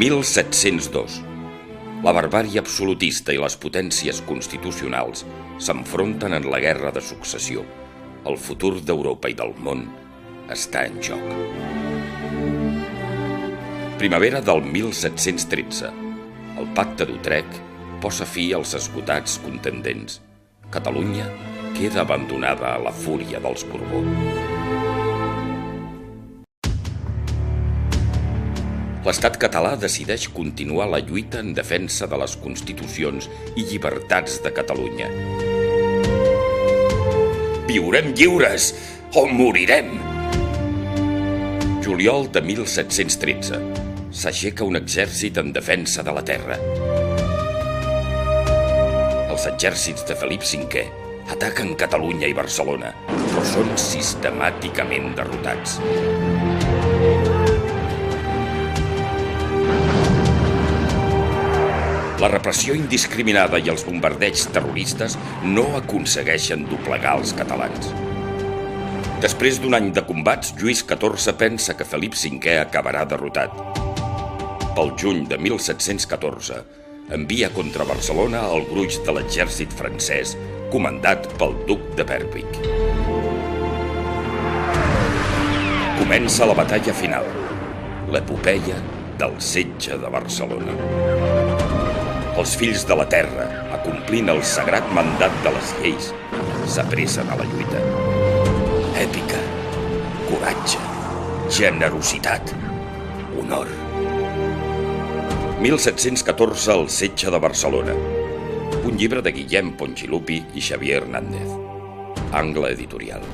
1702. La barbàrie absolutista i les potències constitucionals s'enfronten en la guerra de successió. El futur d'Europa i del món està en joc. Primavera del 1713. El pacte d'Utrecht posa fi als esgotats contendents. Catalunya queda abandonada a la fúria dels Borbó. L'estat català decideix continuar la lluita en defensa de les constitucions i llibertats de Catalunya. Viurem lliures o morirem! Juliol de 1713. S'aixeca un exèrcit en defensa de la terra. Els exèrcits de Felip V ataquen Catalunya i Barcelona, però són sistemàticament derrotats. La repressió indiscriminada i els bombardeigs terroristes no aconsegueixen doblegar els catalans. Després d'un any de combats, Lluís XIV pensa que Felip V acabarà derrotat. Pel juny de 1714, envia contra Barcelona el gruix de l'exèrcit francès, comandat pel duc de Berwick. Comença la batalla final, l'epopeia del setge de Barcelona. Els fills de la terra, acomplint el sagrat mandat de les lleis, s'apressen a la lluita. Èpica, coratge, generositat, honor. 1714, el setge de Barcelona. Un llibre de Guillem Ponchilupi i Xavier Hernández. Angle Editorial.